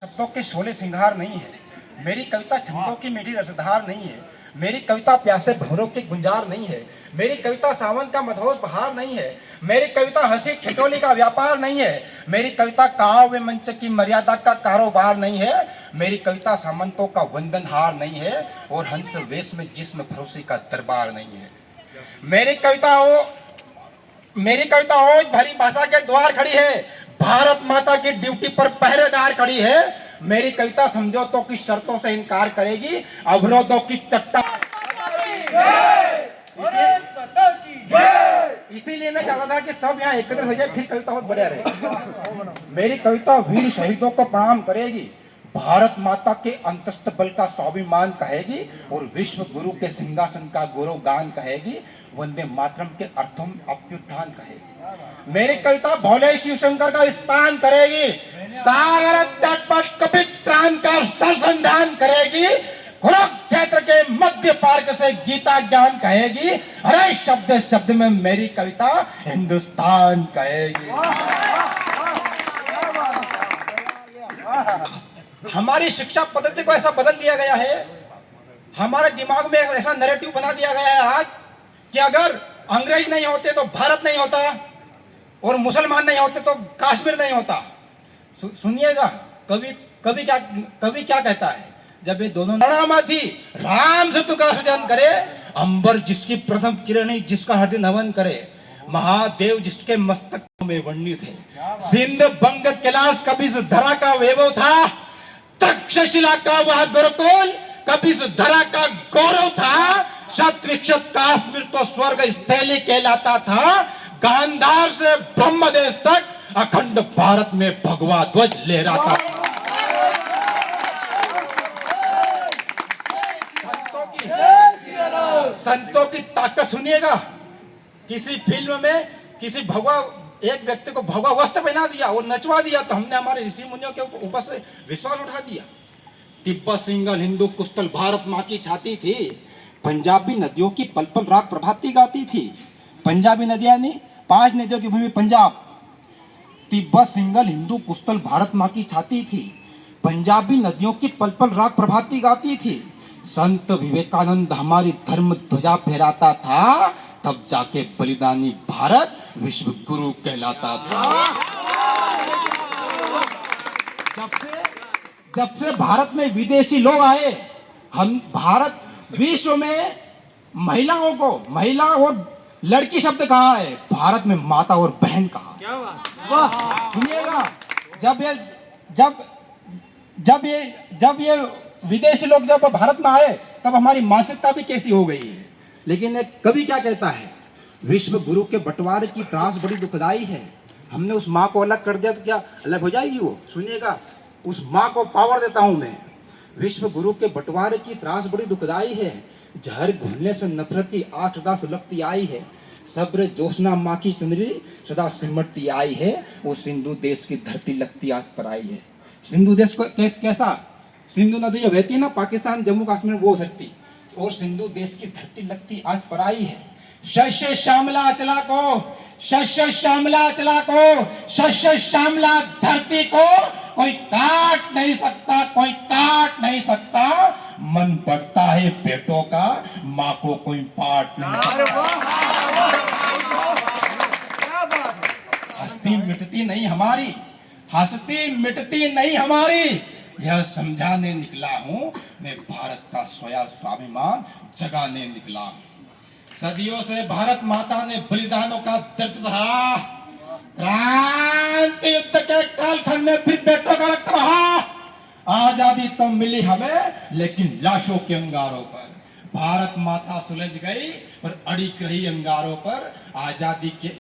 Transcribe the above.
शब्दों के शोले श्रृंगार नहीं है। मेरी कविता छंदों की मीठी रसधार नहीं है। मेरी कविता प्यासे भंवरों की गुंजार नहीं है। मेरी कविता सावन का मधोस बहार नहीं है। मेरी कविता हंसी ठिठोली का व्यापार नहीं है। मेरी कविता काव्य मंच की मर्यादा का कारोबार नहीं है। मेरी कविता सामंतों का वंदनहार नहीं है और हंस वेश में जिस्म भरोसे का दरबार नहीं है। मेरी कविता हो भरी भाषा के द्वार खड़ी है। भारत माता की ड्यूटी पर पहरेदार खड़ी है। मेरी कविता समझौतों की शर्तों से इनकार करेगी, अवरोधों की चट्टान। इसीलिए मैं चाहता था कि सब यहाँ एकत्र हो जाए, फिर कविता बहुत बढ़िया रहे। मेरी कविता वीर शहीदों को प्रणाम करेगी, भारत माता के अंतस्थ बल का स्वाभिमान कहेगी और विश्व गुरु के सिंहासन का गौरव गान कहेगी, वंदे मातरम के अर्थों अभ्युत्थान कहेगी। मेरी कविता भोले शिव शंकर का स्थान करेगी, सागर तट पर कपित्रान का सरसंधान करेगी, कुरुक्षेत्र के मध्य पार्क से गीता ज्ञान कहेगी, हर शब्द शब्द में मेरी कविता हिंदुस्तान कहेगी। हमारी शिक्षा पद्धति को ऐसा बदल दिया गया है, हमारे दिमाग में ऐसा नैरेटिव बना दिया गया है आज कि अगर अंग्रेज नहीं होते तो भारत नहीं होता और मुसलमान नहीं होते तो कश्मीर नहीं होता। सुनिएगा कवि क्या कहता है, जब ये दोनों थी, राम से का सृजन करे, अंबर जिसकी प्रथम किरण जिसका हृदय नवन करे, महादेव जिसके मस्तक में वर्णित है, सिंध बंग कैलाश कभी इस धरा का वैभव था, तक्षशिला का वह गुरुकुल कभी इस धरा का गौरव था, शत विक्षत काश्मीर तो स्वर्ग स्थली कहलाता था, गांधार से ब्रह्मदेश तक अखंड भारत में भगवा ध्वज लहराता था। संतों की ताकत सुनिएगा। किसी फिल्म में किसी भगवा एक व्यक्ति को भगवा वस्त्र पहना दिया और नचवा दिया तो हमने हमारे ऋषि मुनियों के ऊपर से विश्वास उठा दिया। तिब्बत सिंगल हिंदू कुस्तल भारत माँ की छाती थी, पंजाबी नदियों की पल पल राग प्रभाती गाती थी। पंजाबी नदियां नहीं, 5 नदियों की भूमि पंजाब। तिब्बत सिंगल हिंदू कुस्तल भारत माँ की छाती थी, पंजाबी नदियों की पल पल राग प्रभाती गाती थी। संत विवेकानंद हमारी धर्म ध्वजा फहराता था, तब जाके बलिदानी भारत विश्व गुरु कहलाता था। जब से भारत में विदेशी लोग आए, हम भारत विश्व में महिलाओं को महिला और लड़की शब्द कहा है, भारत में माता और बहन कहा। क्या बात। सुनिएगा, जब ये विदेशी लोग जब भारत में आए तब हमारी मानसिकता भी कैसी हो गई है। लेकिन एक कवि क्या कहता है, विश्व गुरु के बंटवारे की त्रास बड़ी दुखदाई है, हमने उस माँ को अलग कर दिया तो क्या अलग हो जाएगी वो। सुनिएगा, उस माँ को पावर देता हूं मैं। विश्व गुरु के बंटवारे की त्रास बड़ी दुखदाई है, जहर घुलने से नफरत की आग सदा सुलगती आई है, सब्र जोशना माँ की चुनरी सदा सिमटती आई है, वो सिंधु देश की धरती लगती आज पर आई है। सिंधु देश को कैसा, सिंधु नदी जो बहती है ना पाकिस्तान जम्मू कश्मीर वो सकती, और सिंधु देश की धरती लगती आज पर आई है। शस्य श्यामला चला को, शस्य श्यामला चला को, शस्य श्यामला धरती को कोई काट नहीं सकता, कोई काट नहीं सकता, मन पड़ता है पेटों का, माँ को कोई पाट नहीं सकता। हस्ती मिटती नहीं हमारी, हस्ती मिटती नहीं हमारी, यह समझाने निकला हूं मैं, भारत का सोया स्वाभिमान जगाने निकला हूं। सदियों से भारत माता ने बलिदानों का दर्द सहा, क्रांति युद्ध के कालखंड में फिर बेटों का रक्त बहा। आजादी तो मिली हमें लेकिन लाशों के अंगारों पर, भारत माता सुलझ गई पर अड़ी रही अंगारों पर, आजादी के